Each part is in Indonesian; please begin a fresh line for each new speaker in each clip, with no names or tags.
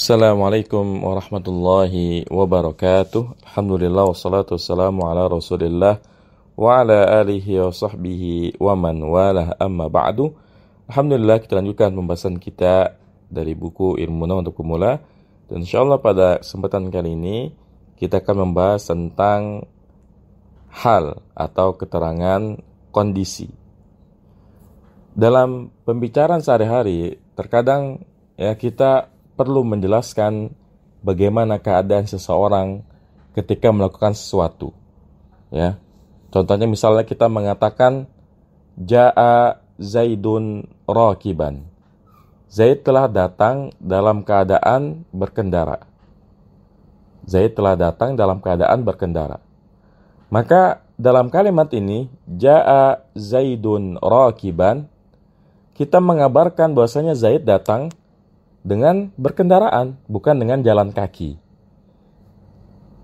Assalamualaikum warahmatullahi wabarakatuh. Alhamdulillah wassalatu wassalamu ala Rasulillah wa ala alihi wa sahbihi wa man walah, amma ba'du. Alhamdulillah, kita lanjutkan pembahasan kita dari buku Ilmu untuk Pemula. Dan insyaallah pada kesempatan kali ini kita akan membahas tentang hal atau keterangan kondisi. Dalam pembicaraan sehari-hari, terkadang kita perlu menjelaskan bagaimana keadaan seseorang ketika melakukan sesuatu. Contohnya misalnya kita mengatakan Ja'a Zaidun rakiban. Zaid telah datang dalam keadaan berkendara. Zaid telah datang dalam keadaan berkendara. Maka dalam kalimat ini Ja'a Zaidun rakiban, kita mengabarkan bahwasanya Zaid datang dengan berkendaraan, bukan dengan jalan kaki.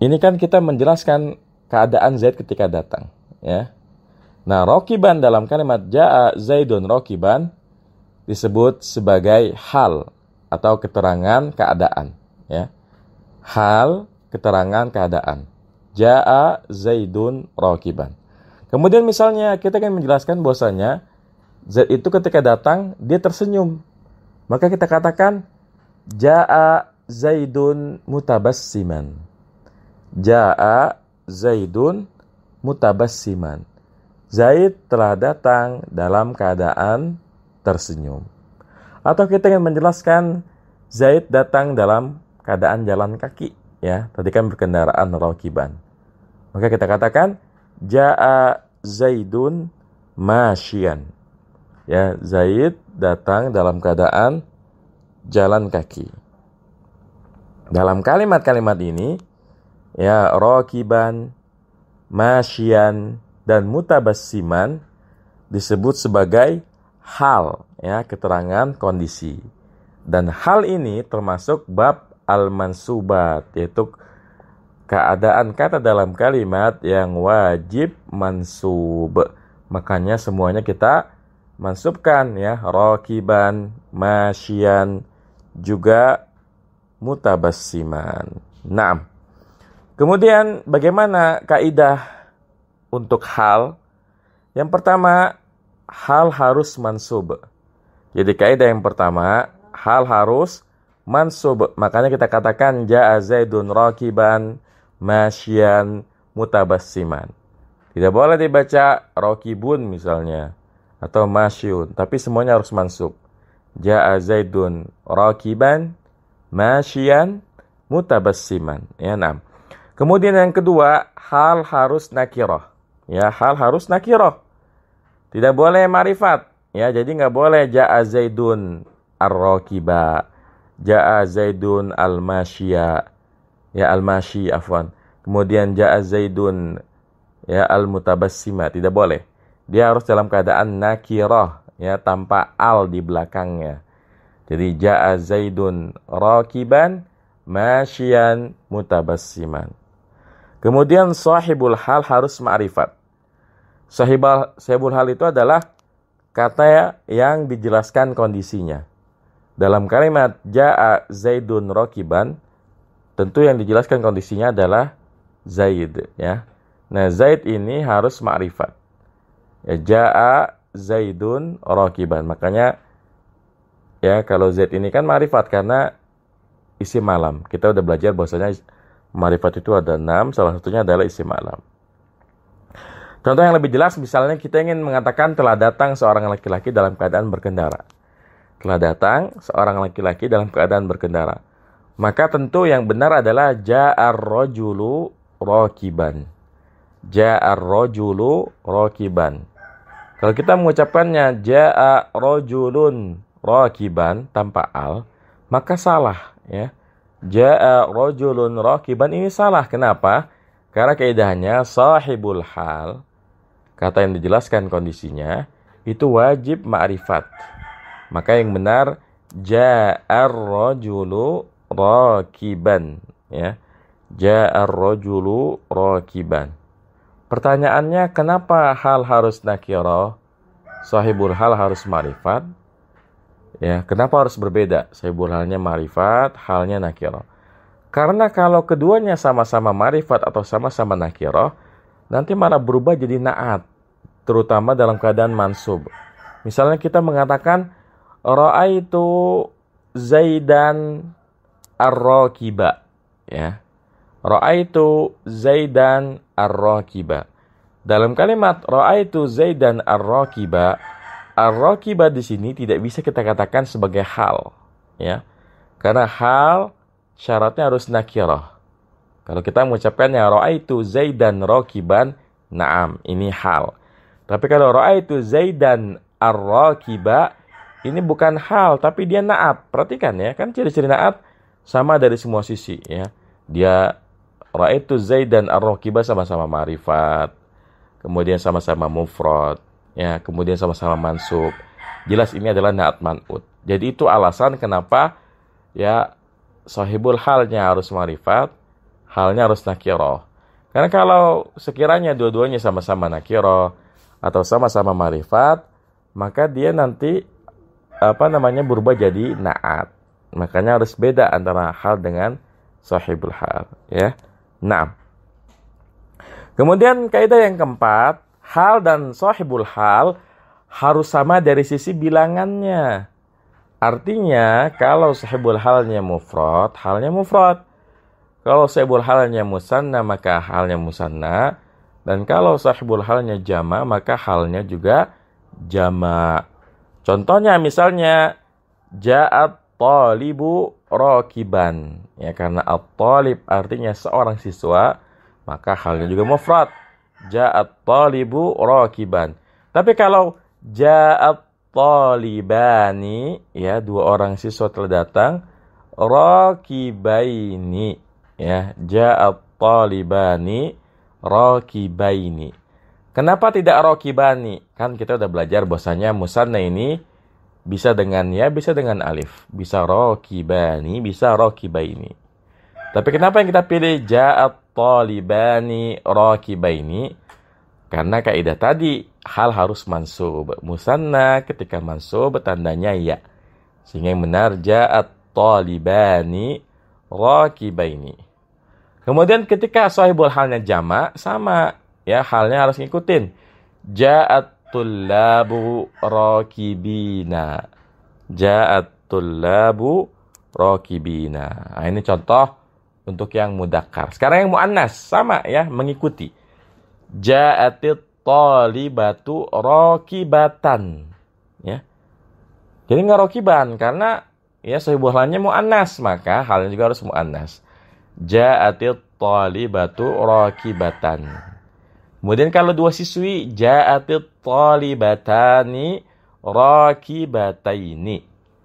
Ini kan kita menjelaskan keadaan Zaid ketika datang, Nah, rokiban dalam kalimat Ja'a Zaidun rokiban disebut sebagai hal atau keterangan keadaan, Hal, keterangan keadaan. Ja'a Zaidun rokiban. Kemudian misalnya kita akan menjelaskan bahwasanya Zaid itu ketika datang dia tersenyum. Maka kita katakan Ja'a Zaidun mutabassiman. Ja'a Zaidun mutabassiman. Zaid telah datang dalam keadaan tersenyum. Atau kita ingin menjelaskan Zaid datang dalam keadaan jalan kaki, Tadi kan berkendaraan rakiban. Maka kita katakan Ja'a Zaidun masyian. Zaid datang dalam keadaan jalan kaki. Dalam kalimat-kalimat ini, rakiban, masyian, dan mutabassiman disebut sebagai hal, keterangan kondisi. Dan hal ini termasuk bab al-mansubat, yaitu keadaan kata dalam kalimat yang wajib mansub. Makanya semuanya kita mansubkan, rakiban, masyian, juga mutabassiman. Naam. Kemudian bagaimana kaidah untuk hal? Yang pertama, hal harus mansub. Jadi kaidah yang pertama, hal harus mansub. Makanya kita katakan Ja'a Zaidun rakiban, masyian, mutabassiman. Tidak boleh dibaca rakibun misalnya, atau masyun, tapi semuanya harus mansub. Ja'a Zaidun rakiban, masyian, mutabassiman. Nah. Kemudian yang kedua, hal harus nakirah. Hal harus nakirah. Tidak boleh marifat. Jadi nggak boleh Ja'a Zaidun ar-rakiba, Ja'a Zaidun al-masyiya, al-masyi afwan. Kemudian Ja'a Zaidun al-mutabassima, tidak boleh. Dia harus dalam keadaan nakirah, tanpa al di belakangnya. Jadi Ja'a Zaidun rakiban, masyian, mutabassiman. Kemudian sahibul hal harus ma'rifat. Sahibul hal itu adalah kata yang dijelaskan kondisinya. Dalam kalimat Ja'a Zaidun rakiban, tentu yang dijelaskan kondisinya adalah Zaid, Nah, Zaid ini harus ma'rifat. Ja'a Zaidun rakiban. Makanya kalau Zaid ini kan ma'rifat karena isim malam. Kita udah belajar bahwasanya ma'rifat itu ada 6, salah satunya adalah isim malam. Contoh yang lebih jelas, misalnya kita ingin mengatakan telah datang seorang laki-laki dalam keadaan berkendara. Telah datang seorang laki-laki dalam keadaan berkendara. Maka tentu yang benar adalah Ja'ar rajulu rakiban. Ja'ar rajulu rakiban. Kalau kita mengucapkannya Ja'a rajulun rakiban tanpa al, maka salah, Ja'a rajulun rakiban ini salah. Kenapa? Karena kaidahnya sahibul hal, kata yang dijelaskan kondisinya, itu wajib ma'rifat. Maka yang benar Ja'ar rajulu rakiban, Ja'ar rajulu rakiban. Pertanyaannya, kenapa hal harus nakirah? Sahibul hal harus ma'rifat. Ya, kenapa harus berbeda? Sahibul halnya ma'rifat, halnya nakirah. Karena kalau keduanya sama-sama ma'rifat atau sama-sama nakirah, nanti malah berubah jadi na'at, terutama dalam keadaan mansub. Misalnya kita mengatakan ra'aitu Zaidan ar-rakiba, ya. Ra'aitu Zaidan ar-rakiba. Dalam kalimat ra'aitu Zaidan ar-rakiba, ar-rakiba di sini tidak bisa kita katakan sebagai hal, ya. Karena hal syaratnya harus nakirah. Kalau kita mengucapkannya ra'aitu Zaidan rakiban, na'am, ini hal. Tapi kalau ra'aitu Zaidan ar-rakiba, ini bukan hal, tapi dia na'at. Perhatikan ya, kan ciri-ciri na'at sama dari semua sisi ya. Dia ra'aitu Zaidan ar-rakiba sama-sama ma'rifat. Kemudian sama-sama mufrad, ya, kemudian sama-sama mansub. Jelas ini adalah na'at man'ut. Jadi itu alasan kenapa ya sahibul halnya harus ma'rifat, halnya harus nakirah. Karena kalau sekiranya dua-duanya sama-sama nakirah atau sama-sama ma'rifat, maka dia nanti berubah jadi na'at. Makanya harus beda antara hal dengan sahibul hal, ya. Naam. Kemudian kaidah yang keempat, hal dan sahibul hal harus sama dari sisi bilangannya. Artinya kalau sahibul halnya mufrad, halnya mufrad. Kalau sahibul halnya musanna, maka halnya musanna. Dan kalau sahibul halnya jama, maka halnya juga jama. Contohnya misalnya ja'at talibu rakiban. Ya, karena at-talib artinya seorang siswa, maka halnya juga mufrad. Ja'at talibu rakiban. Tapi kalau ja'at talibani, ya, dua orang siswa telah datang, rakibaini, ya, ja'at talibani rakibaini. Kenapa tidak rokibani? Kan kita udah belajar bahwasanya musanna ini bisa dengan ya, bisa dengan alif. Bisa rokibani, bisa rokibaini. Tapi kenapa yang kita pilih ja'at talibani rokibaini? Karena kaidah tadi, hal harus mansub. Musanna ketika mansub tandanya ya. Sehingga yang benar ja'at talibani rokibaini. Kemudian ketika sahibul halnya jama, sama. Ya, halnya harus ngikutin. Ja'at tullabu rakibina. Ja'at tullabu rakibina. Nah, ini contoh untuk yang mudzakkar. Sekarang yang muannas sama ya, mengikuti. Ja'atit talibatu rakibatan. Ya. Jadi enggak rakiban karena ya sahibul halnya muannas, maka halnya juga harus muannas. Ja'atit talibatu rakibatan. Kemudian kalau dua siswi, ja'atit talibatani rakibataini.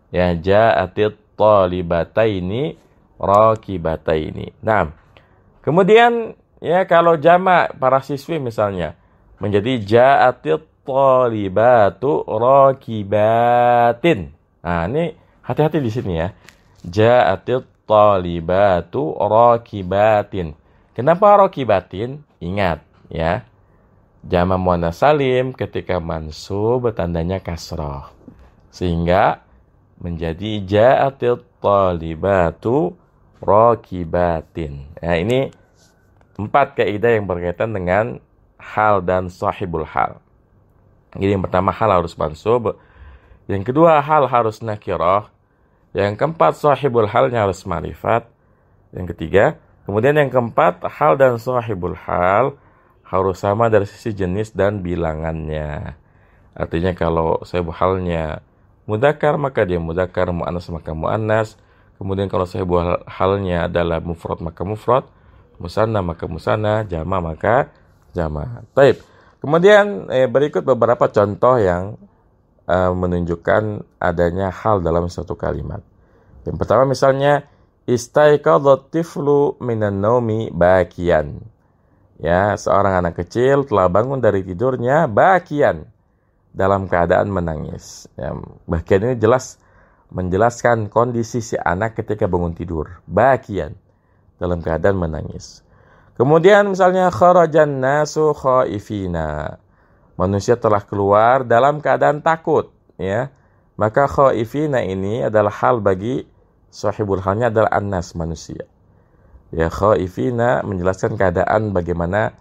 Ya, ja'atit talibataini rakibataini. Nah, kemudian ya kalau jamak para siswi misalnya menjadi ja'atit talibatu rakibatin. Nah, ini hati-hati di sini ya. Ja'atit talibatu rakibatin. Kenapa rakibatin? Ingat ya. Jamak muannas salim ketika mansub tandanya kasrah. Sehingga menjadi ja'atit talibatu rakibatin. Nah, ini 4 kaidah yang berkaitan dengan hal dan sahibul hal. Jadi yang pertama hal harus mansub. Yang kedua hal harus nakirah. Yang keempat sahibul halnya harus ma'rifat. Yang ketiga, kemudian yang keempat hal dan sahibul hal harus sama dari sisi jenis dan bilangannya. Artinya kalau sahibul halnya mudzakkar maka dia mudzakkar, muannas maka muannas. Kemudian kalau sahibul halnya adalah mufrad maka mufrad, musanna maka musanna, jama maka jama. Baik. Kemudian berikut beberapa contoh yang menunjukkan adanya hal dalam satu kalimat. Yang pertama misalnya istaiqadhat tiflu minan naumi bakian. Ya, seorang anak kecil telah bangun dari tidurnya bakian, dalam keadaan menangis. Ya, bakian ini jelas menjelaskan kondisi si anak ketika bangun tidur. Bakian, dalam keadaan menangis. Kemudian misalnya kharajan nasu khaifina. Manusia telah keluar dalam keadaan takut, ya. Maka khaifina ini adalah hal bagi sahibul halnya adalah annas, manusia. Ya, khaifina menjelaskan keadaan bagaimana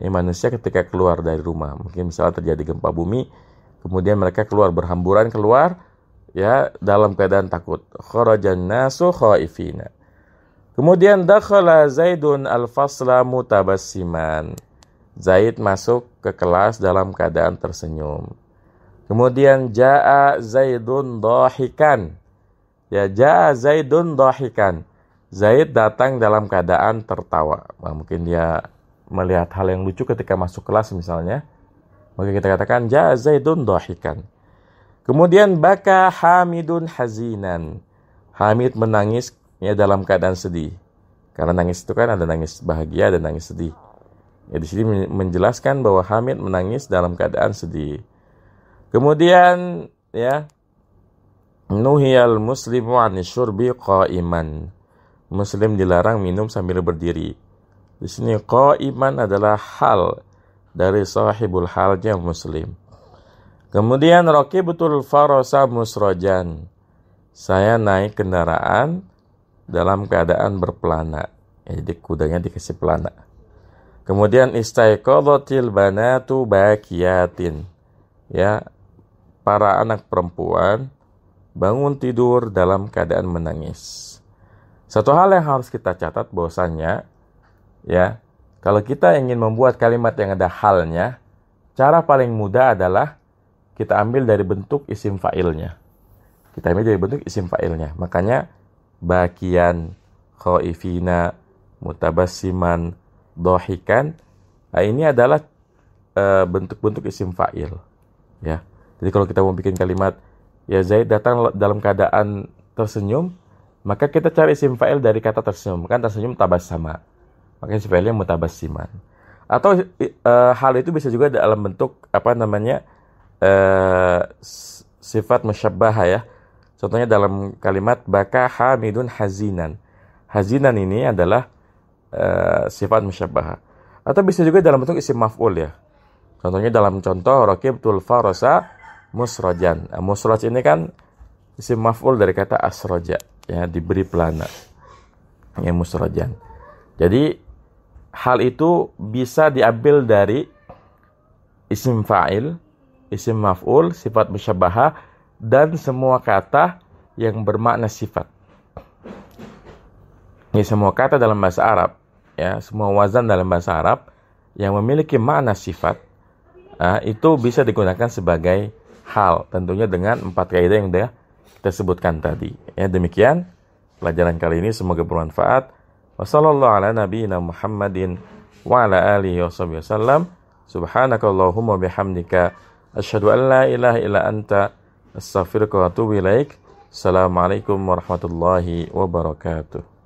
manusia ketika keluar dari rumah. Mungkin misalnya terjadi gempa bumi, kemudian mereka keluar berhamburan keluar ya dalam keadaan takut. Kharajan nasu khaifina. Kemudian dakhala Zaidun al-fasla mutabassiman. Zaid masuk ke kelas dalam keadaan tersenyum. Kemudian jaa Zaidun dhahikan. Ya, jaa Zaidun dhahikan. Zaid datang dalam keadaan tertawa. Nah, mungkin dia melihat hal yang lucu ketika masuk kelas misalnya. Maka kita katakan jaa Zaidun dhahikan. Kemudian baka Hamidun hazinan. Hamid menangis ya dalam keadaan sedih. Karena nangis itu kan ada nangis bahagia dan nangis sedih. Ya, di sini menjelaskan bahwa Hamid menangis dalam keadaan sedih. Kemudian ya nuhiyal muslimu 'anis syurbi qa'iman. Muslim dilarang minum sambil berdiri. Di sini qa'iman adalah hal dari sahibul halnya muslim. Kemudian raqibatul farasa musrajan. Saya naik kendaraan dalam keadaan berpelana. Jadi kudanya dikasih pelana. Kemudian istaiqadhatil banatu bakiyatin. Ya, para anak perempuan bangun tidur dalam keadaan menangis. Satu hal yang harus kita catat bahwasannya ya, kalau kita ingin membuat kalimat yang ada halnya, cara paling mudah adalah kita ambil dari bentuk isim fa'ilnya. Kita ambil dari bentuk isim fa'ilnya. Makanya bakian, khaifina, mutabassiman, dhahikan, nah ini adalah bentuk-bentuk isim fa'il. Ya. Jadi kalau kita mau bikin kalimat ya Zaid datang dalam keadaan tersenyum, maka kita cari isim fa'il dari kata tersenyum. Kan tersenyum tabassama. Maka isim fa'ilnya mutabassiman. Atau hal itu bisa juga dalam bentuk sifat musyabbahah ya. Contohnya dalam kalimat baka Hamidun hazinan. Hazinan ini adalah sifat musyabbahah. Atau bisa juga dalam bentuk isim maf'ul ya. Contohnya dalam contoh raqibtul farasa musrajan. Musraj ini kan isim maf'ul dari kata asraja, ya, diberi pelana. Ya, musrajan. Jadi hal itu bisa diambil dari isim fa'il, isim maf'ul, sifat musyabbahah, dan semua kata yang bermakna sifat. Ini semua kata dalam bahasa Arab, ya, semua wazan dalam bahasa Arab yang memiliki makna sifat, itu bisa digunakan sebagai hal, tentunya dengan 4 kaidah yang sudah kita sebutkan tadi. Ya, demikian pelajaran kali ini, semoga bermanfaat. Wassallallahu ala nabiyyina Muhammadin wa ala alihi wasallam. Subhanakallahumma bihamdika asyhadu an la ilaha illa anta astaghfiruka wa atubu ilaik. Assalamualaikum warahmatullahi wabarakatuh.